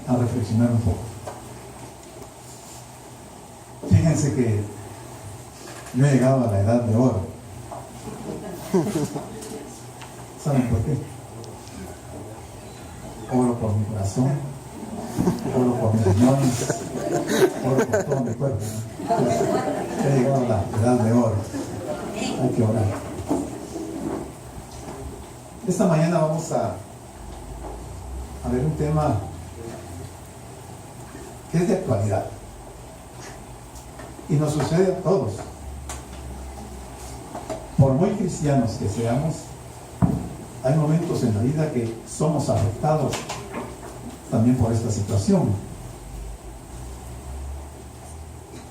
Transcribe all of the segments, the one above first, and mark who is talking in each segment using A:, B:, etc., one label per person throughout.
A: a reflexionar un poco. Fíjense que yo he llegado a la edad de oro. ¿Saben por qué? Oro por mi corazón, oro por mis riñones, oro por todo mi cuerpo. He llegado a la edad de oro. Hay que orar. Esta mañana vamos a ver un tema que es de actualidad y nos sucede a todos. Por muy cristianos que seamos, hay momentos en la vida que somos afectados también por esta situación.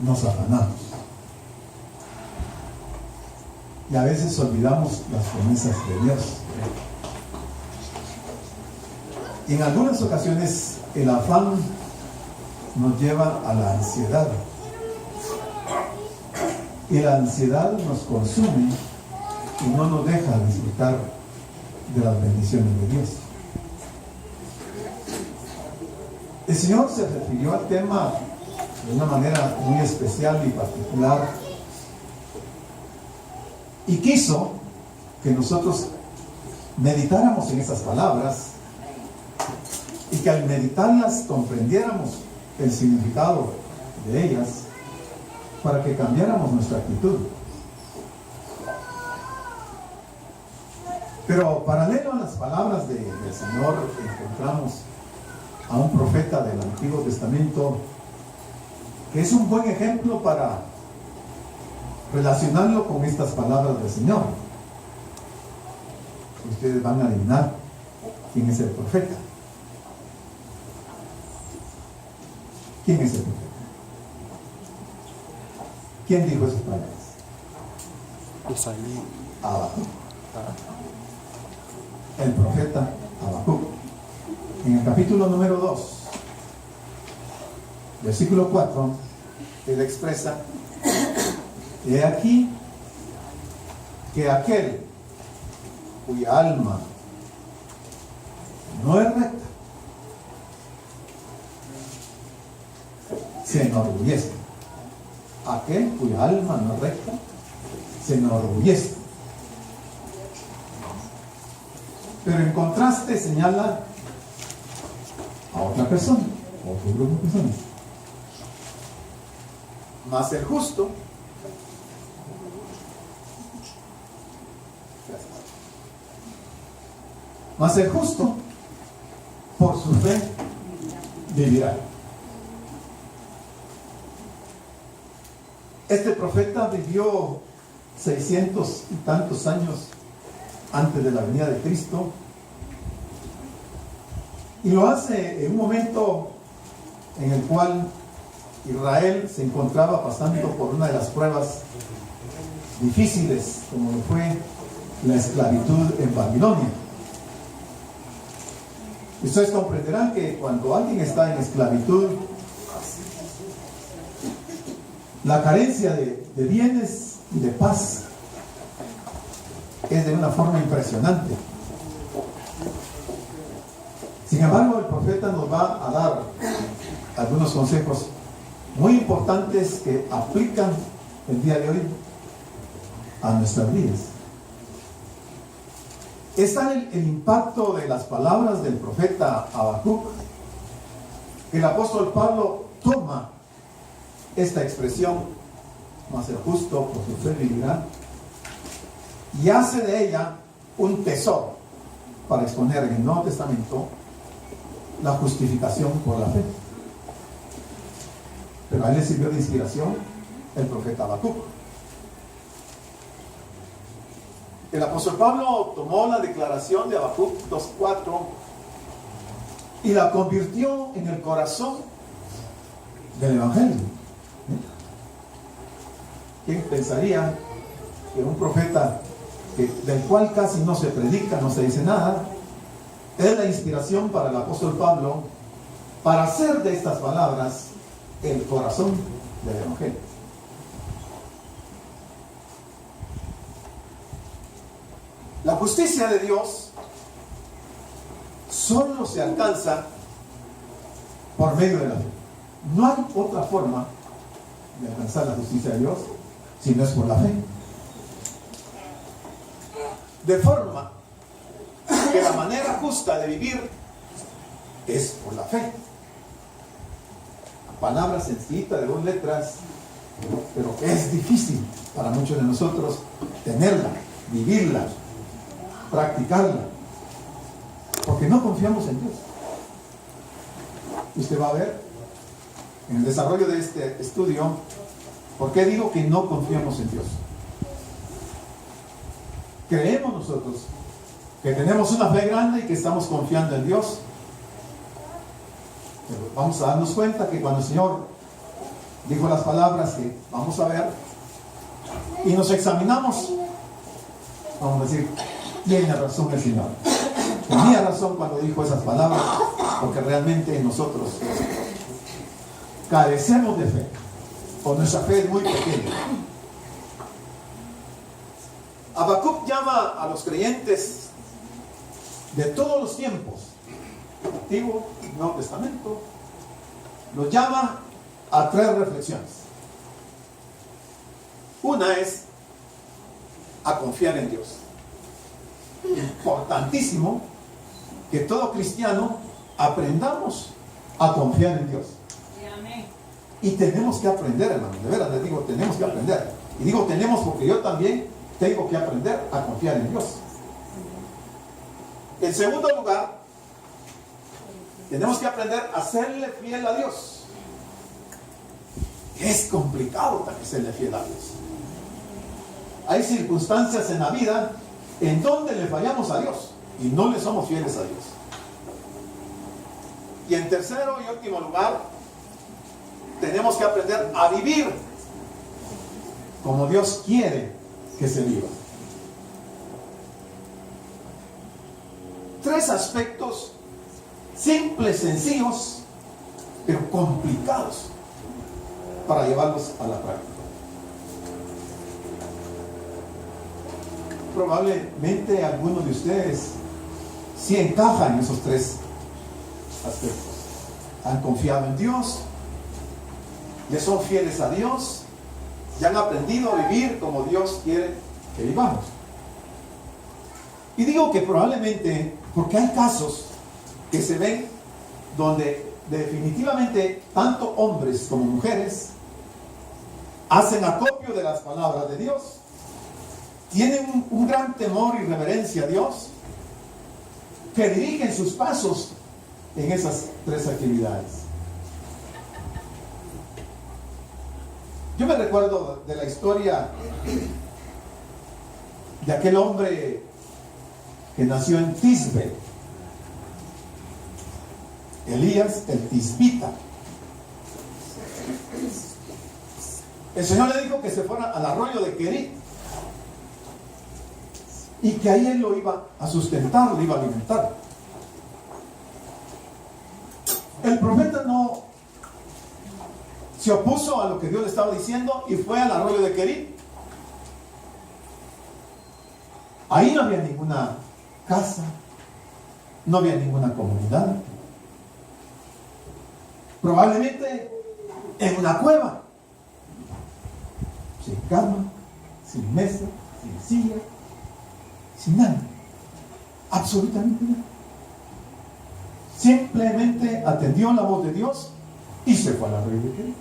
A: Nos afanamos y a veces olvidamos las promesas de Dios. Y en algunas ocasiones el afán nos lleva a la ansiedad y la ansiedad nos consume y no nos deja disfrutar de las bendiciones de Dios. El Señor se refirió al tema de una manera muy especial y particular y quiso que nosotros meditáramos en esas palabras y que al meditarlas comprendiéramos el significado de ellas para que cambiáramos nuestra actitud. Pero paralelo a las palabras del Señor, encontramos a un profeta del Antiguo Testamento que es un buen ejemplo para relacionarlo con estas palabras del Señor. Ustedes van a adivinar quién es el profeta. ¿Quién es el profeta? ¿Quién dijo esas palabras?
B: Isaías.
A: Habacuc. El profeta Habacuc. En el capítulo número 2, versículo 4, él expresa: he aquí que aquel cuya alma no es recta se enorgullece. Aquel cuya alma no es recta se enorgullece. Pero en contraste señala a otra persona, otro grupo de personas. Mas el justo, mas el justo por su fe vivirá. Este profeta vivió 600 y tantos años antes de la venida de Cristo, y lo hace en un momento en el cual Israel se encontraba pasando por una de las pruebas difíciles, como lo fue la esclavitud en Babilonia. Ustedes comprenderán que cuando alguien está en esclavitud, la carencia de bienes y de paz es de una forma impresionante. Sin embargo, el profeta nos va a dar algunos consejos muy importantes que aplican el día de hoy a nuestras vidas. Está el impacto de las palabras del profeta Habacuc, que el apóstol Pablo toma esta expresión, mas el justo por su fe vivirá, y hace de ella un tesoro para exponer en el Nuevo Testamento la justificación por la fe. Pero a él le sirvió de inspiración el profeta Habacuc. El apóstol Pablo tomó la declaración de Habacuc 2:4 y la convirtió en el corazón del Evangelio. ¿Quién pensaría que un profeta del cual casi no se predica, no se dice nada, es la inspiración para el apóstol Pablo para hacer de estas palabras el corazón del Evangelio? La justicia de Dios solo se alcanza por medio de la fe. No hay otra forma de alcanzar la justicia de Dios si no es por la fe. De forma que la manera justa de vivir es por la fe. Palabra sencillita de 2 letras, pero es difícil para muchos de nosotros tenerla, vivirla, practicarla, porque no confiamos en Dios. Usted va a ver en el desarrollo de este estudio por qué digo que no confiamos en Dios. Creemos nosotros que tenemos una fe grande y que estamos confiando en Dios. Pero vamos a darnos cuenta que cuando el Señor dijo las palabras que vamos a ver y nos examinamos, vamos a decir, tiene razón el Señor. Tenía razón cuando dijo esas palabras, porque realmente nosotros carecemos de fe, o nuestra fe es muy pequeña. Habacuc llama a los creyentes de todos los tiempos, Antiguo y Nuevo Testamento, los llama a 3 reflexiones. Una es a confiar en Dios. Importantísimo que todo cristiano aprendamos a confiar en Dios. Y tenemos que aprender, hermano, de veras les digo, tenemos que aprender. Y digo tenemos porque yo también tengo que aprender a confiar en Dios. En segundo lugar, tenemos que aprender a serle fiel a Dios. Es complicado también serle fiel a Dios. Hay circunstancias en la vida en donde le fallamos a Dios y no le somos fieles a Dios. Y en tercero y último lugar, tenemos que aprender a vivir como Dios quiere que se viva. 3 aspectos simples, sencillos, pero complicados para llevarlos a la práctica. Probablemente algunos de ustedes sí encajan en esos 3 aspectos. Han confiado en Dios, le son fieles a Dios y han aprendido a vivir como Dios quiere que vivamos. Y digo que probablemente porque hay casos que se ven donde definitivamente tanto hombres como mujeres hacen acopio de las palabras de Dios, tienen un gran temor y reverencia a Dios, que dirigen sus pasos en esas 3 actividades. Yo me recuerdo de la historia de aquel hombre que nació en Tisbe, Elías el Tisbita. El Señor le dijo que se fuera al arroyo de Querit y que ahí él lo iba a sustentar, lo iba a alimentar. El profeta no se opuso a lo que Dios le estaba diciendo y fue al arroyo de Querit. Ahí no había ninguna casa, no había ninguna comunidad. Probablemente en una cueva, sin cama, sin mesa, sin silla, sin nada, absolutamente nada. Simplemente atendió la voz de Dios y se fue a la arroyo de Querit.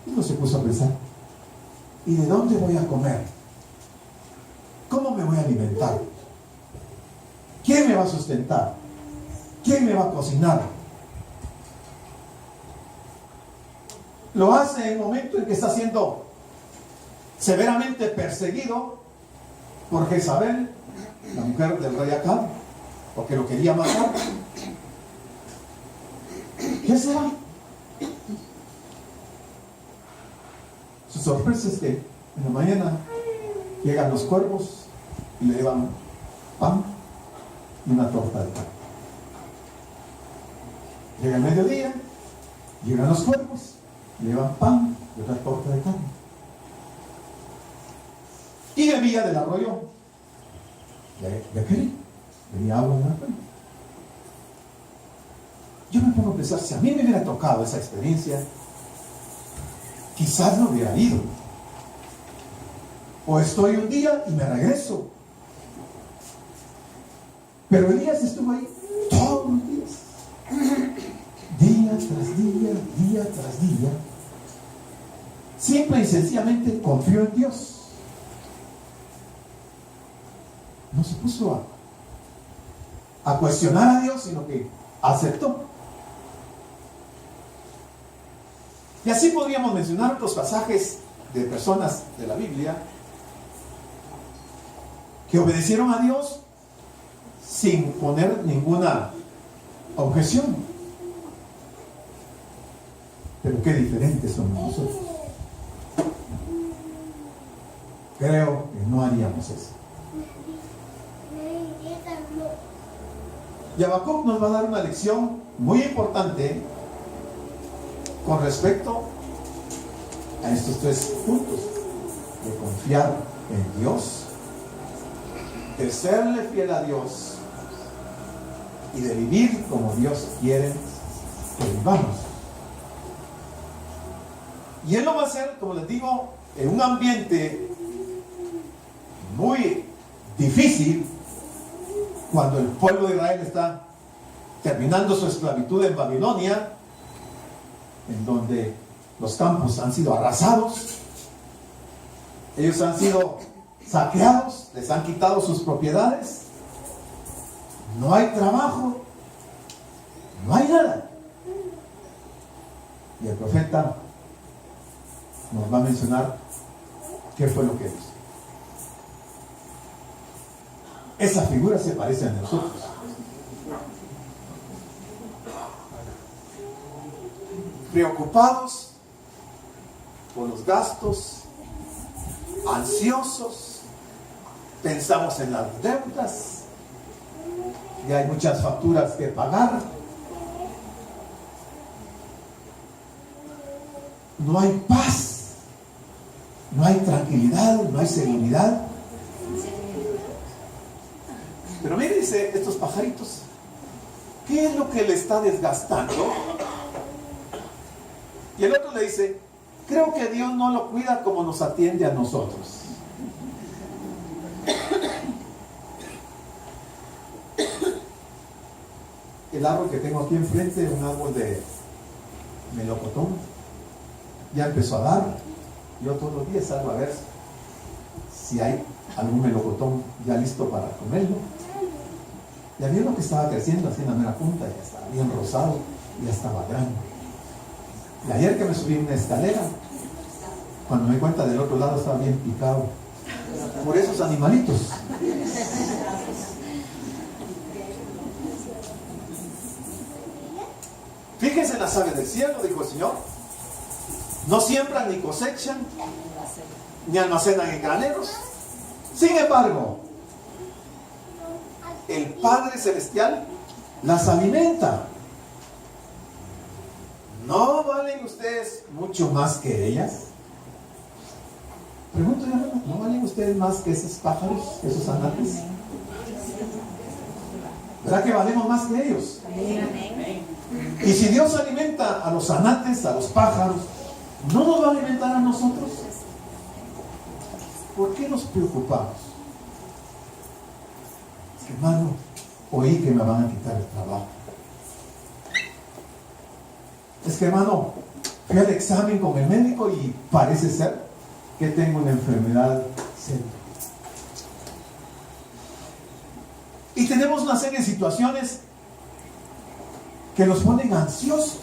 A: Y no se puso a pensar, ¿y de dónde voy a comer? ¿Cómo me voy a alimentar? ¿Quién me va a sustentar? ¿Quién me va a cocinar? Lo hace en el momento en que está siendo severamente perseguido por Jezabel, la mujer del rey Acab, porque lo quería matar. ¿Qué será? Su sorpresa es que en la mañana llegan los cuervos y le llevan pan y una torta de pan. Llega el mediodía, llegan los cuervos, le llevan pan y otra torta de carne. Y bebía del arroyo de Querit, bebía agua de la fuente. yo me pongo a pensar, si a mí me hubiera tocado esa experiencia, quizás no hubiera ido. O estoy un día y me regreso. Pero Elías estuvo ahí todos los días. Día tras día, día tras día. Simple y sencillamente confió en Dios. No se puso a cuestionar a Dios, sino que aceptó. Y así podríamos mencionar otros pasajes de personas de la Biblia que obedecieron a Dios sin poner ninguna objeción. Pero qué diferentes somos nosotros. Creo que no haríamos eso. Y Habacuc nos va a dar una lección muy importante con respecto a estos tres puntos: de confiar en Dios, de serle fiel a Dios y de vivir como Dios quiere que vivamos. Y Él lo va a hacer, como les digo, en un ambiente muy difícil, cuando el pueblo de Israel está terminando su esclavitud en Babilonia, en donde los campos han sido arrasados, ellos han sido saqueados, les han quitado sus propiedades, no hay trabajo, no hay nada. Y el profeta nos va a mencionar qué fue lo que hizo. Esa figura se parece a nosotros. Preocupados por los gastos, ansiosos, pensamos en las deudas, y hay muchas facturas que pagar. No hay paz, no hay tranquilidad, no hay seguridad. Pero mire, dice, estos pajaritos, ¿qué es lo que le está desgastando? Y el otro le dice, creo que Dios no lo cuida como nos atiende a nosotros. El árbol que tengo aquí enfrente es un árbol de melocotón. Ya empezó a dar. Yo todos los días salgo a ver si hay algún melocotón ya listo para comerlo. Y había uno que estaba creciendo así en la mera punta, ya estaba bien rosado, ya estaba grande. Y ayer que me subí una escalera, cuando me di cuenta del otro lado estaba bien picado por esos animalitos. Fíjense en las aves del cielo, dijo el Señor. No siembran ni cosechan, ni almacenan en graneros. Sin embargo, el Padre Celestial las alimenta. ¿No valen ustedes mucho más que ellas? Pregunto yo, ¿no valen ustedes más que esos pájaros, esos anates? ¿Verdad que valemos más que ellos? Y si Dios alimenta a los anates, a los pájaros, ¿no nos va a alimentar a nosotros? ¿Por qué nos preocupamos? Hermano, oí que me van a quitar el trabajo. Es que, hermano, fui al examen con el médico y parece ser que tengo una enfermedad seria. Y tenemos una serie de situaciones que nos ponen ansiosos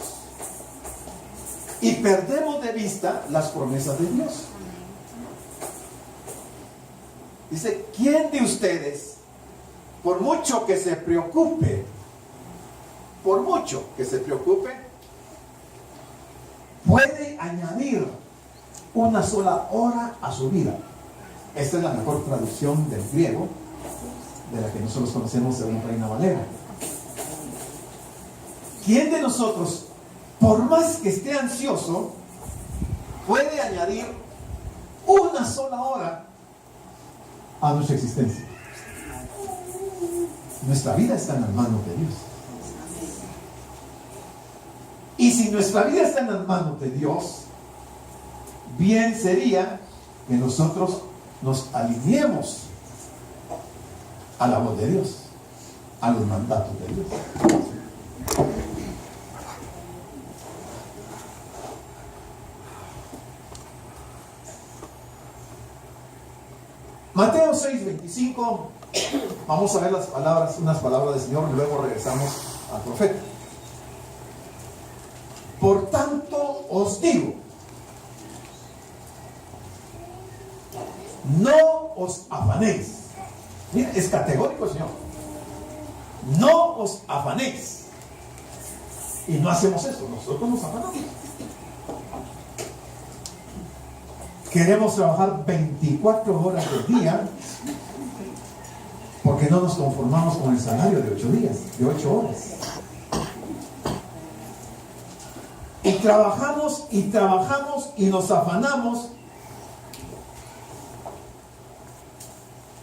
A: y perdemos de vista las promesas de Dios. Dice, ¿quién de ustedes, por mucho que se preocupe, puede añadir una sola hora a su vida? Esta es la mejor traducción del griego, de la que nosotros conocemos según Reina Valera. ¿Quién de nosotros, por más que esté ansioso, puede añadir una sola hora a nuestra existencia? Nuestra vida está en las manos de Dios. Y si nuestra vida está en las manos de Dios, bien sería que nosotros nos alineemos a la voz de Dios, a los mandatos de Dios. Mateo 6:25, vamos a ver las palabras, unas palabras del Señor, y luego regresamos al profeta. Por tanto os digo, no os afanéis. Mira, es categórico el Señor. No os afanéis. Y no hacemos eso, nosotros nos afanamos. Queremos trabajar 24 horas del día porque no nos conformamos con el salario de 8 días, de 8 horas. Y trabajamos y trabajamos y nos afanamos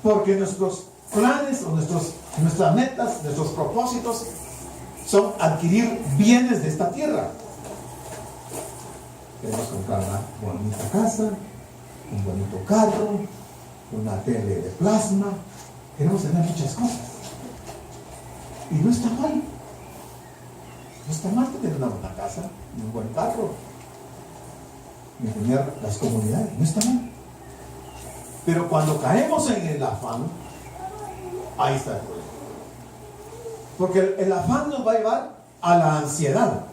A: porque nuestros planes o nuestras metas, nuestros propósitos son adquirir bienes de esta tierra. Queremos comprar una bonita casa, un bonito carro, una tele de plasma. Queremos tener muchas cosas. Y no está mal. No está mal tener una buena casa, un buen carro, y tener las comunidades. No está mal. Pero cuando caemos en el afán, ahí está el problema. Porque el afán nos va a llevar a la ansiedad.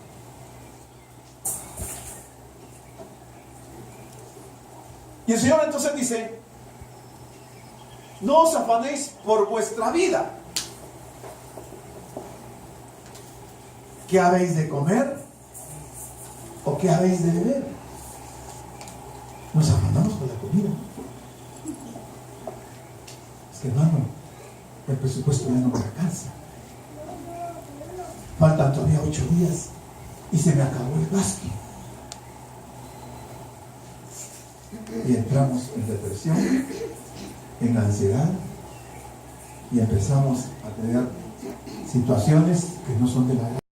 A: Y el Señor entonces dice, no os afanéis por vuestra vida. ¿Qué habéis de comer? ¿O qué habéis de beber? Nos afanamos por la comida. Es que, hermano, el presupuesto ya no me alcanza. Faltan todavía 8 días y se me acabó el gasto. Y entramos en depresión, en ansiedad, y empezamos a tener situaciones que no son de la